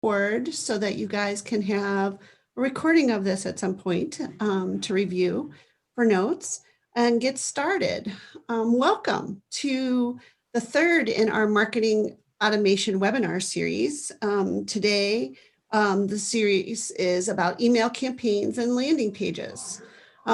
board so that you guys can have a recording of this at some point to review for notes and get started. Welcome to the third in our marketing automation webinar series. Today, the series is about email campaigns and landing pages.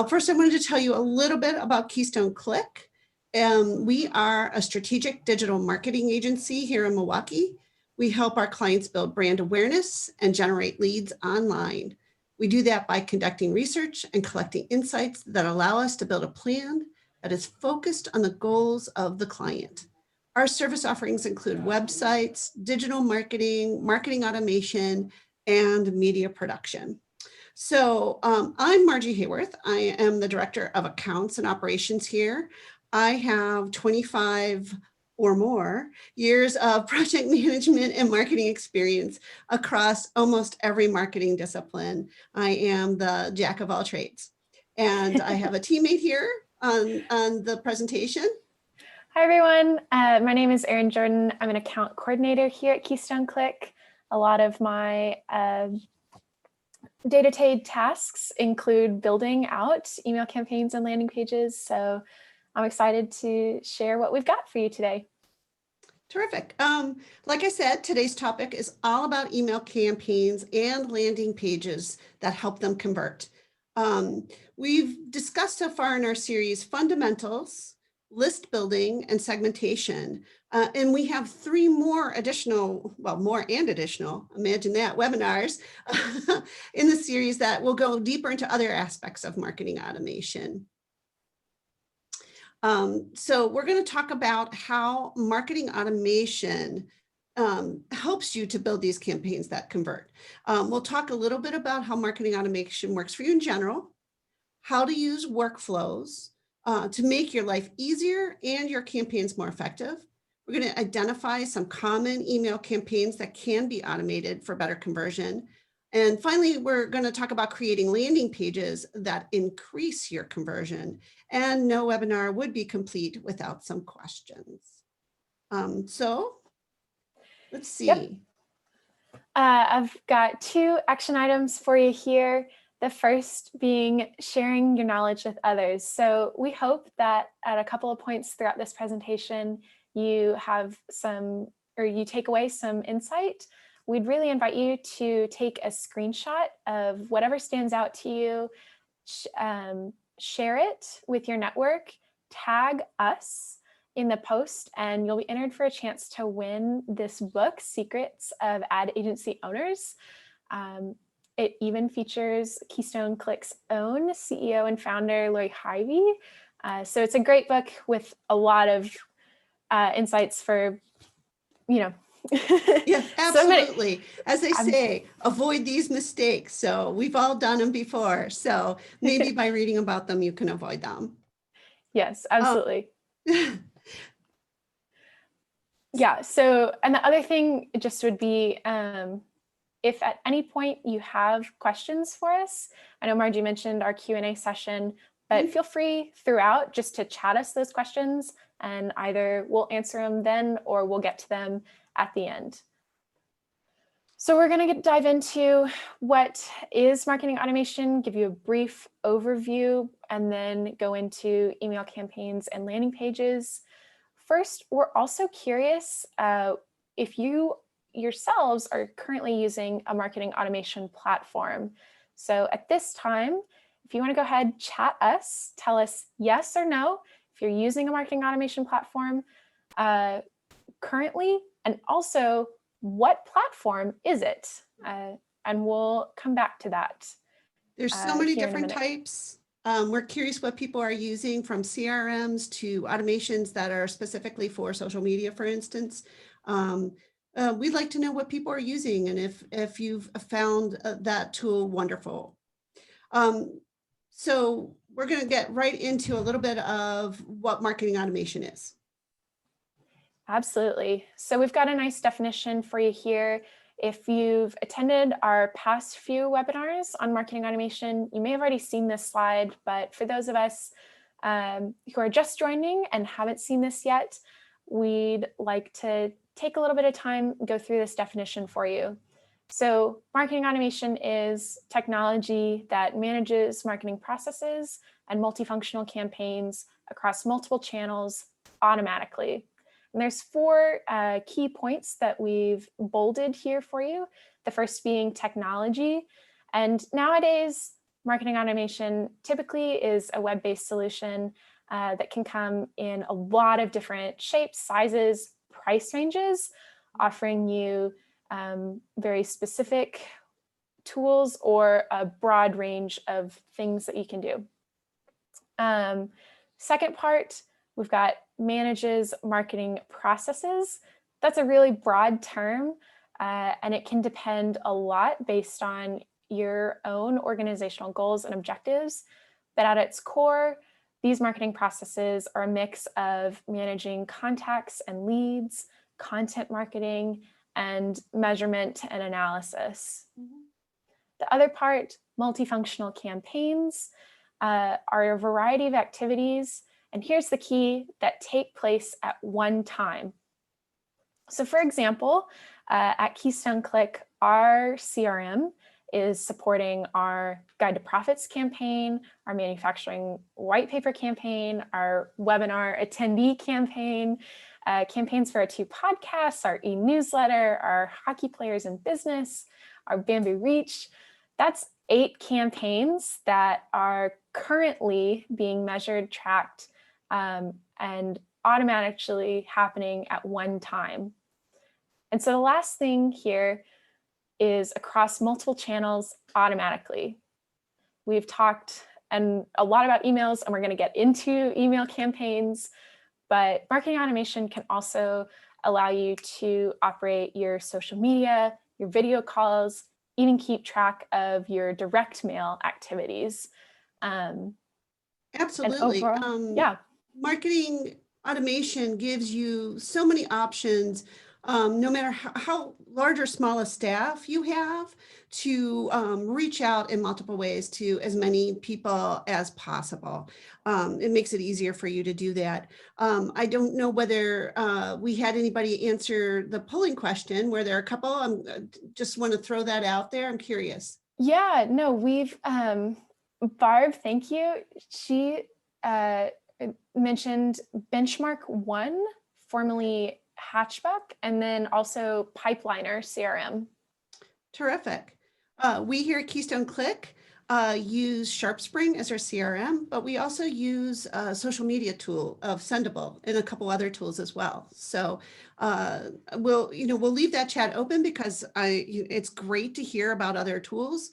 First, I wanted to tell you a little bit about Keystone Click. We are a strategic digital marketing agency here in Milwaukee. We help our clients build brand awareness and generate leads online. We do that by conducting research and collecting insights that allow us to build a plan that is focused on the goals of the client. Our service offerings include websites, digital marketing, marketing automation, and media production. So I'm Margie Hayworth. I am the Director of Accounts and Operations here. I have 25 or more years of project management and marketing experience across almost every marketing discipline. I am the jack of all trades. And I have a teammate here on the presentation. Hi, everyone. My name is Erin Jordan. I'm an account coordinator here at Keystone Click. A lot of my day-to-day tasks include building out email campaigns and landing pages. So I'm excited to share what we've got for you today. Terrific. Like I said, today's topic is all about email campaigns and landing pages that help them convert. We've discussed so far in our series fundamentals, list building, and segmentation. And we have three more additional, imagine that, webinars in the series that will go deeper into other aspects of marketing automation. So we're going to talk about how marketing automation helps you to build these campaigns that convert. We'll talk a little bit about how marketing automation works for you in general, how to use workflows to make your life easier and your campaigns more effective. We're going to identify some common email campaigns that can be automated for better conversion. And finally, we're going to talk about creating landing pages that increase your conversion. And no webinar would be complete without some questions. So let's see. Yep. I've got two action items for you here. The first being sharing your knowledge with others. So we hope that at a couple of points throughout this presentation, you have some, or you take away some insight. We'd really invite you to take a screenshot of whatever stands out to you, share it with your network, tag us in the post, and you'll be entered for a chance to win this book, Secrets of Ad Agency Owners. It even features Keystone Click's own CEO and founder, Lori Harvey. So it's a great book with a lot of insights for, Yeah, absolutely. As they say, avoid these mistakes. So we've all done them before. So maybe by reading about them, you can avoid them. Yes, absolutely. Yeah. So, and the other thing just would be, if at any point you have questions for us, I know Margie mentioned our Q&A session, but feel free throughout just to chat us those questions, and either we'll answer them then or we'll get to them at the end. So we're going to dive into what is marketing automation, give you a brief overview, and then go into email campaigns and landing pages. First, we're also curious if you yourselves are currently using a marketing automation platform. So at this time, if you want to go ahead, chat us, tell us yes or no if you're using a marketing automation platform currently, and also what platform is it? And we'll come back to that. There's so many different types. We're curious what people are using, from CRMs to automations that are specifically for social media, for instance. We'd like to know what people are using and if you've found that tool wonderful. So we're going to get right into a little bit of what marketing automation is. Absolutely. So we've got a nice definition for you here. If you've attended our past few webinars on marketing automation, you may have already seen this slide, but for those of us who are just joining and haven't seen this yet, we'd like to take a little bit of time, go through this definition for you. So marketing automation is technology that manages marketing processes and multifunctional campaigns across multiple channels automatically. And there's four key points that we've bolded here for you. The first being technology. And nowadays, marketing automation typically is a web-based solution that can come in a lot of different shapes, sizes, price ranges, offering you very specific tools or a broad range of things that you can do. Second part, we've got manages marketing processes. That's a really broad term, and it can depend a lot based on your own organizational goals and objectives. But at its core, these marketing processes are a mix of managing contacts and leads, content marketing, and measurement and analysis. The other part, multifunctional campaigns, are a variety of activities, and here's the key, that take place at one time. So for example, at Keystone Click, our CRM is supporting our Guide to Profits campaign, our manufacturing white paper campaign, our webinar attendee campaign, campaigns for our 2 podcasts, our e-newsletter, our Hockey Players in Business, our Bamboo Reach. That's 8 campaigns that are currently being measured, tracked, and automatically happening at one time. And so the last thing here is across multiple channels automatically. We've talked a lot about emails, and we're going to get into email campaigns, but marketing automation can also allow you to operate your social media, your video calls, even keep track of your direct mail activities. Absolutely. Yeah. Marketing automation gives you so many options, no matter how large or small a staff you have, to reach out in multiple ways to as many people as possible. It makes it easier for you to do that. I don't know whether we had anybody answer the polling question. Were there a couple? I just want to throw that out there. I'm curious. Yeah, no, we've, Barb, thank you. She mentioned Benchmark One, formerly Hatchback, and then also Pipeliner CRM. Terrific. We here at Keystone Click use SharpSpring as our CRM, but we also use a social media tool of Sendable and a couple other tools as well. So we'll leave that chat open because it's great to hear about other tools.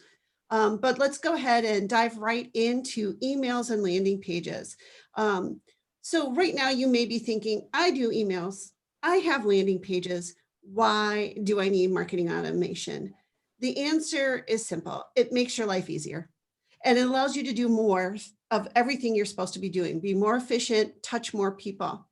But let's go ahead and dive right into emails and landing pages. So right now you may be thinking, I do emails, I have landing pages. Why do I need marketing automation? The answer is simple. It makes your life easier, and it allows you to do more of everything you're supposed to be doing, be more efficient, touch more people.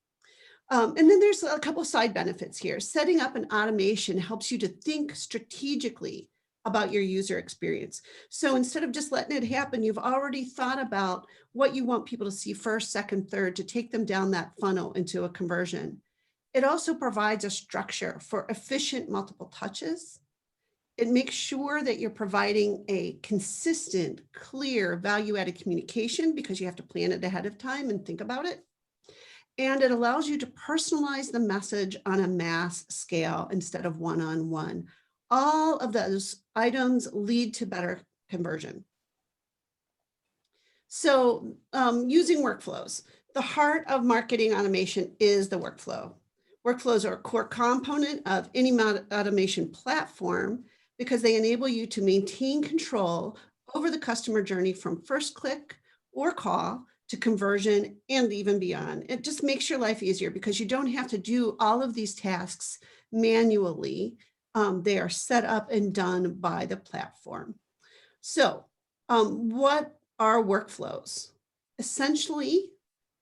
And then there's a couple side benefits here. Setting up an automation helps you to think strategically about your user experience. So instead of just letting it happen, you've already thought about what you want people to see first, second, third, to take them down that funnel into a conversion. It also provides a structure for efficient multiple touches. It makes sure that you're providing a consistent, clear, value-added communication because you have to plan it ahead of time and think about it. And it allows you to personalize the message on a mass scale instead of one-on-one. All of those items lead to better conversion. So using workflows, the heart of marketing automation is the workflow. Workflows are a core component of any automation platform because they enable you to maintain control over the customer journey from first click or call to conversion and even beyond. It just makes your life easier because you don't have to do all of these tasks manually. They are set up and done by the platform. So what are workflows? Essentially,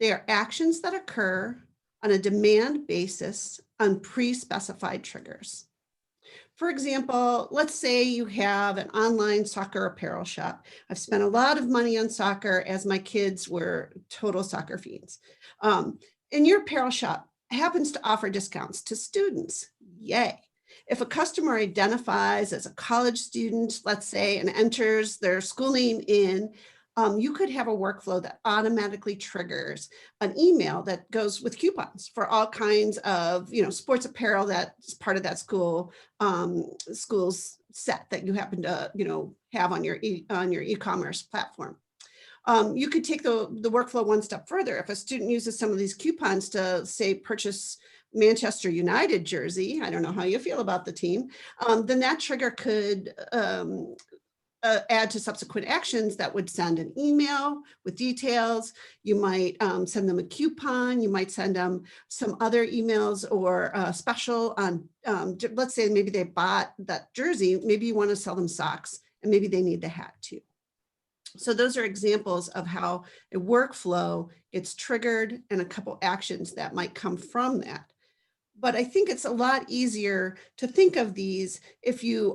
they are actions that occur on a demand basis on pre-specified triggers. For example, let's say you have an online soccer apparel shop. I've spent a lot of money on soccer as my kids were total soccer fiends. And your apparel shop happens to offer discounts to students. Yay. if a customer identifies as a college student, let's say, and enters their school name in, you could have a workflow that automatically triggers an email that goes with coupons for all kinds of, sports apparel that's part of that school's set that you happen to, have on your e-commerce platform. You could take the workflow one step further. If a student uses some of these coupons to, say, purchase Manchester United jersey, I don't know how you feel about the team, then that trigger could add to subsequent actions that would send an email with details. You might send them a coupon. You might send them some other emails or special on, let's say maybe they bought that jersey. Maybe you want to sell them socks and maybe they need the hat too. So those are examples of how a workflow gets triggered and a couple actions that might come from that. But I think it's a lot easier to think of these if you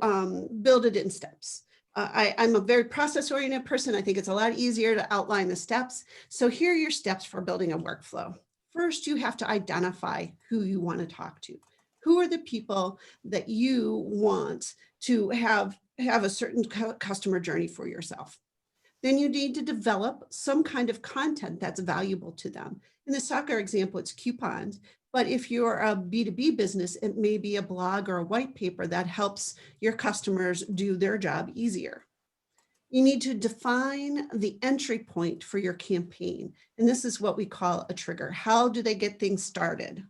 build it in steps. I'm a very process-oriented person. I think it's a lot easier to outline the steps. So here are your steps for building a workflow. First, you have to identify who you want to talk to. Who are the people that you want to have a certain customer journey for yourself? Then you need to develop some kind of content that's valuable to them. In the soccer example, it's coupons. But if you're a B2B business, it may be a blog or a white paper that helps your customers do their job easier. You need to define the entry point for your campaign. And this is what we call a trigger. How do they get things started?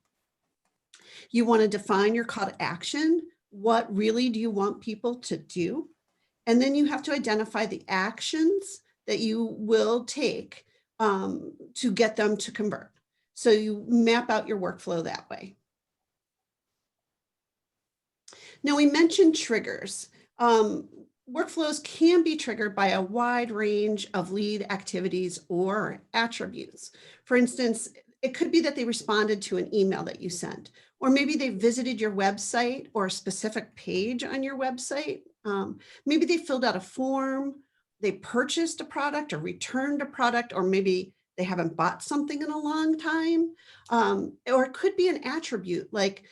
You want to define your call to action. What really do you want people to do? And then you have to identify the actions that you will take to get them to convert. So you map out your workflow that way. Now we mentioned triggers. Workflows can be triggered by a wide range of lead activities or attributes. For instance, it could be that they responded to an email that you sent, or maybe they visited your website or a specific page on your website. Maybe they filled out a form, they purchased a product or returned a product, or maybe they haven't bought something in a long time. Or it could be an attribute, like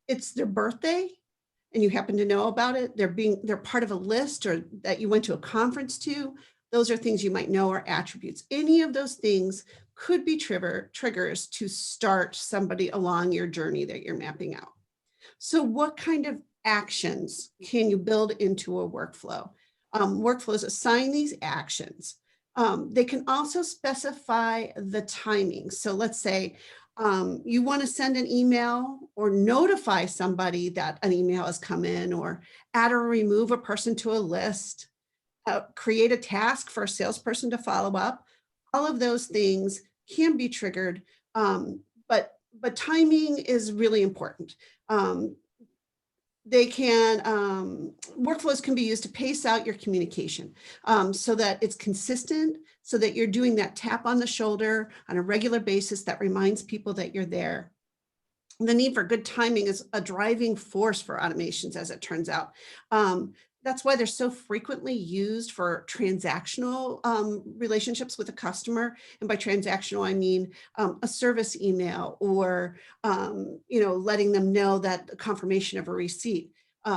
it's their birthday and you happen to know about it. They're part of a list, or that you went to a conference to. Those are things you might know are attributes. Any of those things could be triggers to start somebody along your journey that you're mapping out. So what kind of actions can you build into a workflow? Workflows assign these actions. They can also specify the timing. So let's say you want to send an email or notify somebody that an email has come in, or add or remove a person to a list, create a task for a salesperson to follow up. All of those things can be triggered, but timing is really important. Workflows can be used to pace out your communication so that it's consistent, so that you're doing that tap on the shoulder on a regular basis that reminds people that you're there. The need for good timing is a driving force for automations, as it turns out. That's why they're so frequently used for transactional relationships with a customer. And by transactional, I mean a service email, or letting them know that confirmation of a receipt.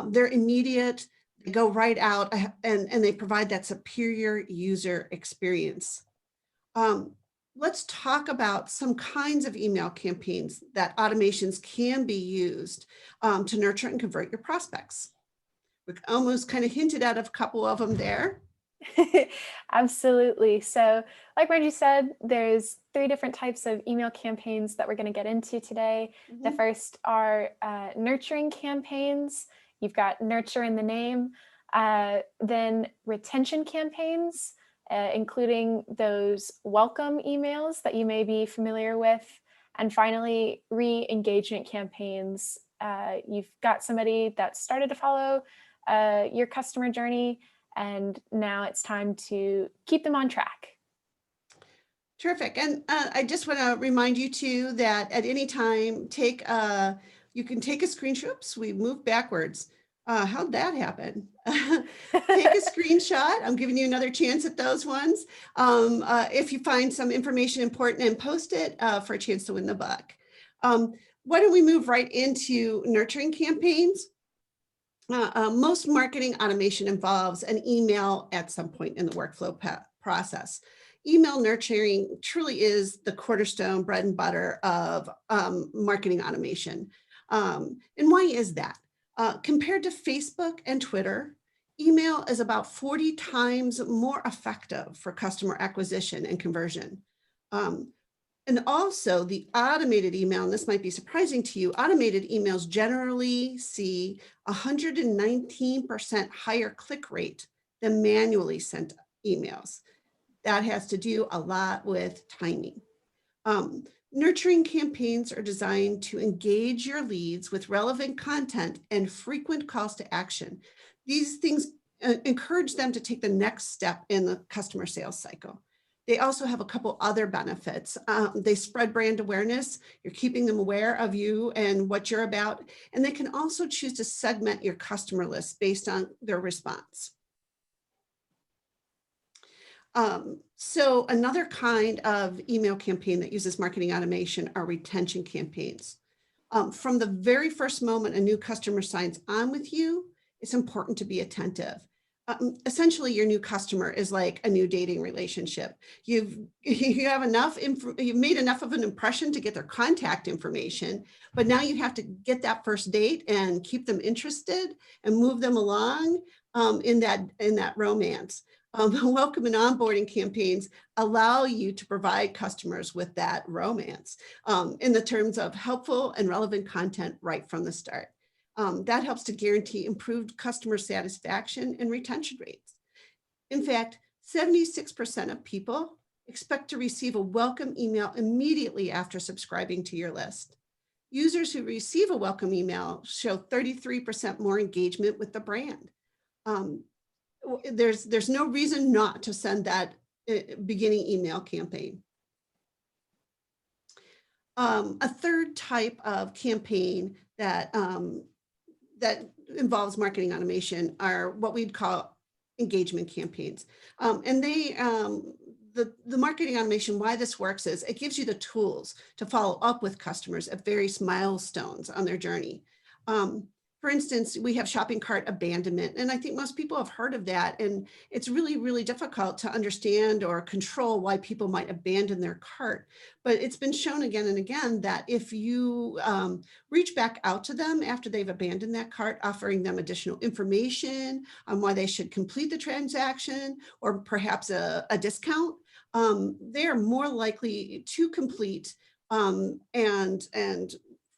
They're immediate, they go right out, and they provide that superior user experience. Let's talk about some kinds of email campaigns that automations can be used to nurture and convert your prospects. We almost kind of hinted at a couple of them there. Absolutely. So like Margie said, there's 3 different types of email campaigns that we're going to get into today. Mm-hmm. The first are nurturing campaigns. You've got nurture in the name. Then retention campaigns, including those welcome emails that you may be familiar with. And finally, re-engagement campaigns. You've got somebody that started to follow your customer journey, and now it's time to keep them on track. Terrific. And I just want to remind you too that at any time, you can take a screenshot. Oops, we moved backwards. How'd that happen? Take a screenshot. I'm giving you another chance at those ones. If you find some information important, and post it for a chance to win the book. Why don't we move right into nurturing campaigns? Most marketing automation involves an email at some point in the workflow process. Email nurturing truly is the cornerstone bread and butter of marketing automation. And why is that? Compared to Facebook and Twitter, email is about 40 times more effective for customer acquisition and conversion. And also the automated email, and this might be surprising to you, automated emails generally see 119% higher click rate than manually sent emails. That has to do a lot with timing. Nurturing campaigns are designed to engage your leads with relevant content and frequent calls to action. These things encourage them to take the next step in the customer sales cycle. They also have a couple other benefits. They spread brand awareness. You're keeping them aware of you and what you're about. And they can also choose to segment your customer list based on their response. So another kind of email campaign that uses marketing automation are retention campaigns. From the very first moment a new customer signs on with you, it's important to be attentive. Essentially, your new customer is like a new dating relationship. You've made enough of an impression to get their contact information, but now you have to get that first date and keep them interested and move them along in that romance. Welcome and onboarding campaigns allow you to provide customers with that romance in the terms of helpful and relevant content right from the start. That helps to guarantee improved customer satisfaction and retention rates. In fact, 76% of people expect to receive a welcome email immediately after subscribing to your list. Users who receive a welcome email show 33% more engagement with the brand. There's no reason not to send that beginning email campaign. A third type of campaign that involves marketing automation are what we'd call engagement campaigns. And the marketing automation, why this works is it gives you the tools to follow up with customers at various milestones on their journey. For instance, we have shopping cart abandonment, and I think most people have heard of that. And it's really, really difficult to understand or control why people might abandon their cart. But it's been shown again and again that if you reach back out to them after they've abandoned that cart, offering them additional information on why they should complete the transaction or perhaps a discount, they are more likely to complete and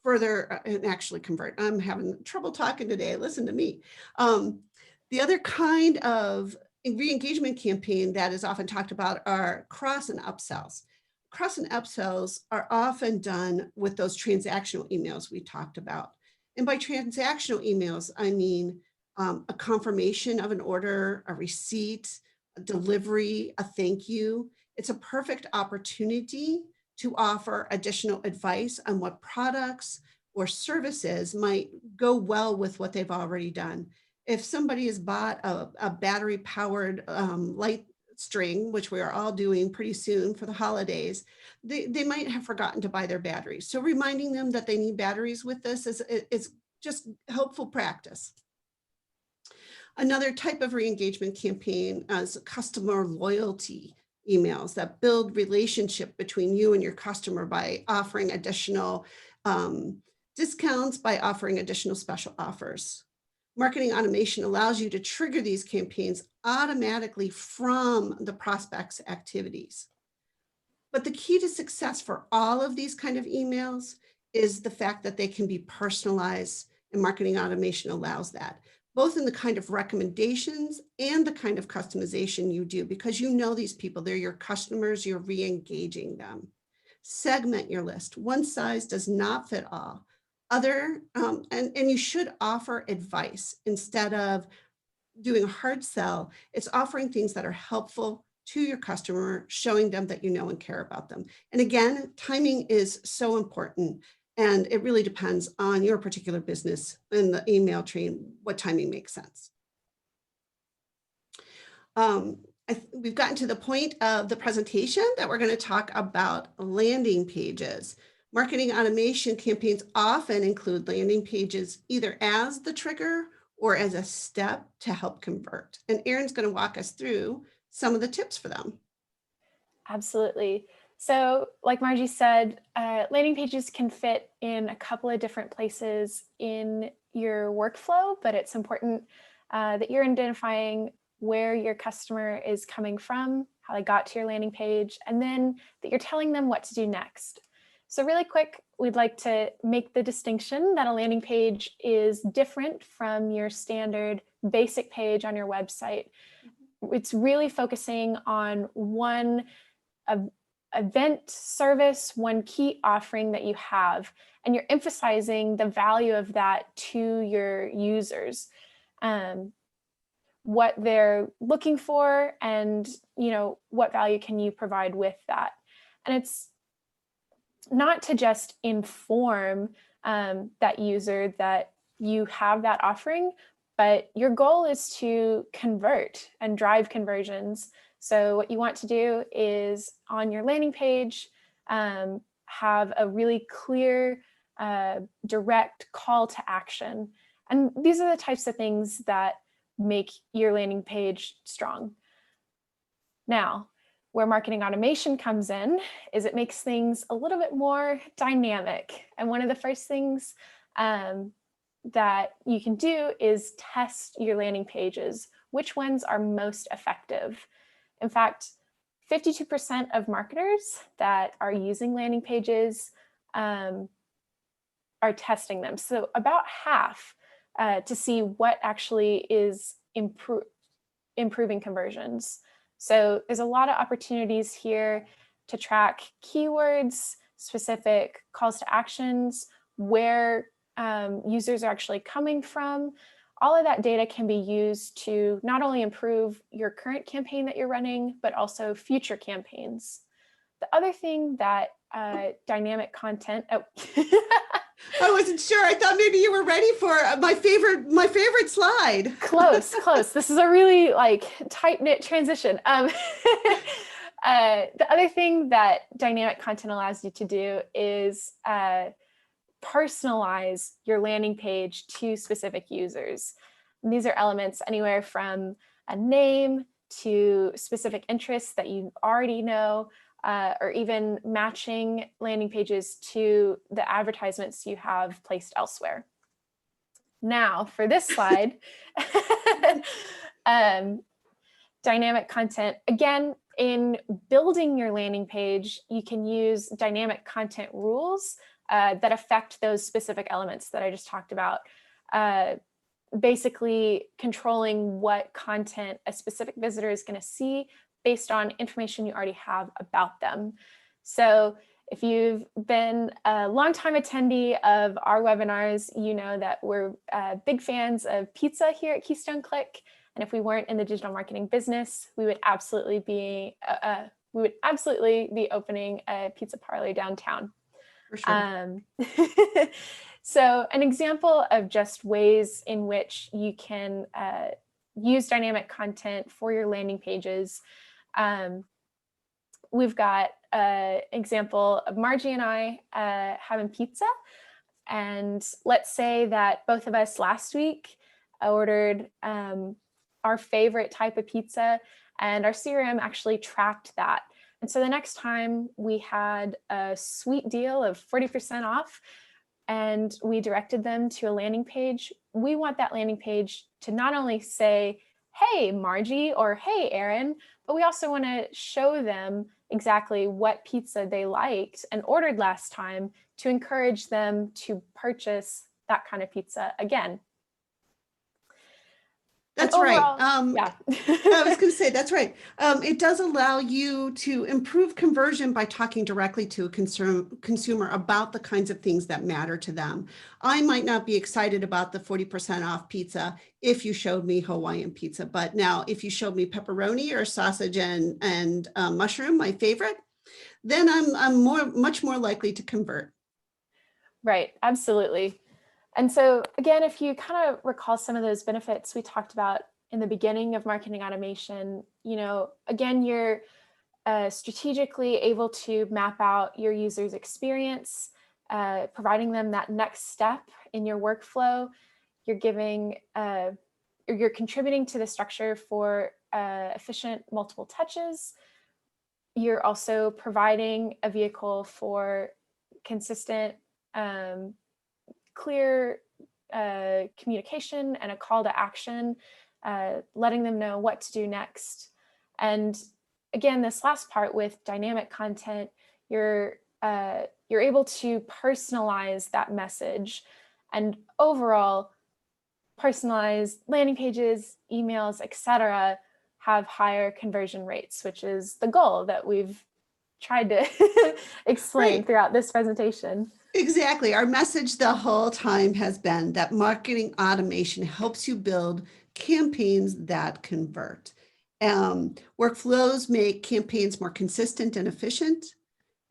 further and actually convert. I'm having trouble talking today. Listen to me. The other kind of re-engagement campaign that is often talked about are cross and upsells. Cross and upsells are often done with those transactional emails we talked about. And by transactional emails, I mean a confirmation of an order, a receipt, a delivery, a thank you. It's a perfect opportunity to offer additional advice on what products or services might go well with what they've already done. If somebody has bought a battery powered light string, which we are all doing pretty soon for the holidays, they might have forgotten to buy their batteries. So reminding them that they need batteries with this is just helpful practice. Another type of re-engagement campaign is customer loyalty emails that build relationship between you and your customer by offering additional discounts, by offering additional special offers. Marketing automation allows you to trigger these campaigns automatically from the prospect's activities. But the key to success for all of these kind of emails is the fact that they can be personalized, and marketing automation allows that, both in the kind of recommendations and the kind of customization you do, because you know these people, they're your customers, you're re-engaging them. Segment your list. One size does not fit all. And you should offer advice instead of doing a hard sell. It's offering things that are helpful to your customer, showing them that you know and care about them. And again, timing is so important. And it really depends on your particular business and the email chain, what timing makes sense. We've gotten to the point of the presentation that we're going to talk about landing pages. Marketing automation campaigns often include landing pages either as the trigger or as a step to help convert. And Erin's going to walk us through some of the tips for them. Absolutely. So like Margie said, landing pages can fit in a couple of different places in your workflow, but it's important that you're identifying where your customer is coming from, how they got to your landing page, and then that you're telling them what to do next. So really quick, we'd like to make the distinction that a landing page is different from your standard basic page on your website. It's really focusing on one event, service, one key offering that you have, and you're emphasizing the value of that to your users, what they're looking for, and what value can you provide with that. And it's not to just inform that user that you have that offering, but your goal is to convert and drive conversions. So what you want to do is on your landing page, have a really clear, direct call to action. And these are the types of things that make your landing page strong. Now, where marketing automation comes in is it makes things a little bit more dynamic. And one of the first things that you can do is test your landing pages, which ones are most effective. In fact, 52% of marketers that are using landing pages are testing them. So about half to see what actually is improving conversions. So there's a lot of opportunities here to track keywords, specific calls to actions, where users are actually coming from. All of that data can be used to not only improve your current campaign that you're running, but also future campaigns. The other thing that dynamic content, I wasn't sure. I thought maybe you were ready for my favorite slide. Close. This is a really tight-knit transition. The other thing that dynamic content allows you to do is personalize your landing page to specific users. And these are elements anywhere from a name to specific interests that you already know, or even matching landing pages to the advertisements you have placed elsewhere. Now for this slide, dynamic content. Again, in building your landing page, you can use dynamic content rules that affect those specific elements that I just talked about. Basically controlling what content a specific visitor is going to see based on information you already have about them. So if you've been a longtime attendee of our webinars, you know that we're big fans of pizza here at Keystone Click. And if we weren't in the digital marketing business, we would absolutely be opening a pizza parlor downtown. For sure. So an example of just ways in which you can use dynamic content for your landing pages. We've got an example of Margie and I having pizza. And let's say that both of us last week ordered our favorite type of pizza, and our CRM actually tracked that. And so the next time we had a sweet deal of 40% off and we directed them to a landing page, we want that landing page to not only say, hey, Margie, or hey, Erin, but we also want to show them exactly what pizza they liked and ordered last time to encourage them to purchase that kind of pizza again. That's overall, right. Yeah. I was going to say, that's right. It does allow you to improve conversion by talking directly to a consumer about the kinds of things that matter to them. I might not be excited about the 40% off pizza if you showed me Hawaiian pizza, but now if you showed me pepperoni or sausage and mushroom, my favorite, then I'm much more likely to convert. Right, absolutely. And so again, if you kind of recall some of those benefits we talked about in the beginning of marketing automation, again, you're strategically able to map out your user's experience, providing them that next step in your workflow. you're giving, you're contributing to the structure for efficient multiple touches. You're also providing a vehicle for consistent, clear communication and a call to action, letting them know what to do next. And again, this last part with dynamic content, you're able to personalize that message, and overall, personalized landing pages, emails, etc., have higher conversion rates, which is the goal that we've tried to explain throughout this presentation. Exactly. Our message the whole time has been that marketing automation helps you build campaigns that convert. Workflows make campaigns more consistent and efficient.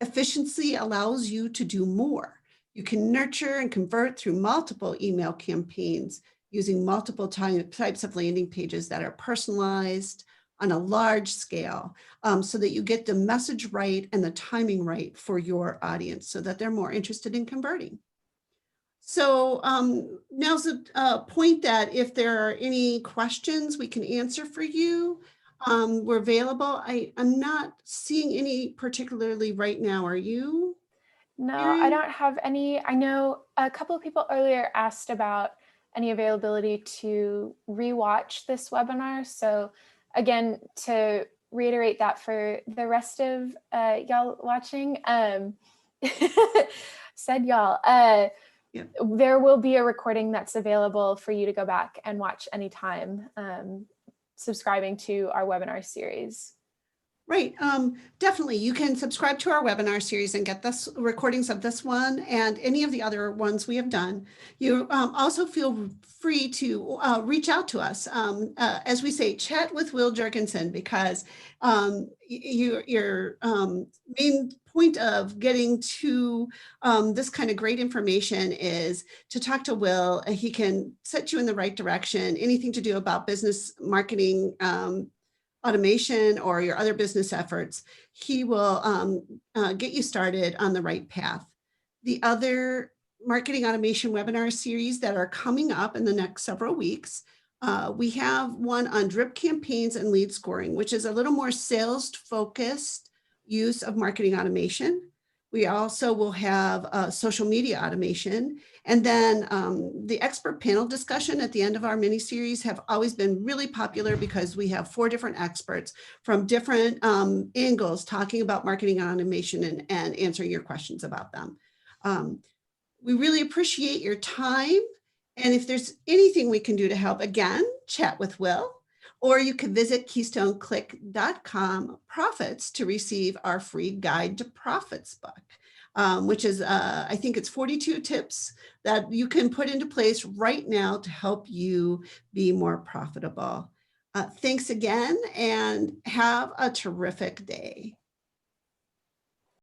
Efficiency allows you to do more. You can nurture and convert through multiple email campaigns using multiple types of landing pages that are personalized on a large scale, so that you get the message right and the timing right for your audience so that they're more interested in converting. So now's a point that if there are any questions we can answer for you, we're available. I'm not seeing any particularly right now. Are you? No, Mary? I don't have any. I know a couple of people earlier asked about any availability to rewatch this webinar. So again, to reiterate that for the rest of y'all watching, said y'all, there will be a recording that's available for you to go back and watch anytime, subscribing to our webinar series. Right. Definitely. You can subscribe to our webinar series and get this recordings of this one and any of the other ones we have done. You also feel free to reach out to us. As we say, chat with Will Jurgensen, because your main point of getting to this kind of great information is to talk to Will. He can set you in the right direction. Anything to do about business marketing, automation, or your other business efforts, he will get you started on the right path. The other marketing automation webinar series that are coming up in the next several weeks, we have one on drip campaigns and lead scoring, which is a little more sales focused use of marketing automation. We also will have social media automation. And then the expert panel discussion at the end of our mini series have always been really popular because we have 4 different experts from different angles talking about marketing automation and answering your questions about them. We really appreciate your time. And if there's anything we can do to help, again, chat with Will, or you can visit keystoneclick.com profits to receive our free guide to profits book, which is, I think it's 42 tips that you can put into place right now to help you be more profitable. Thanks again, and have a terrific day.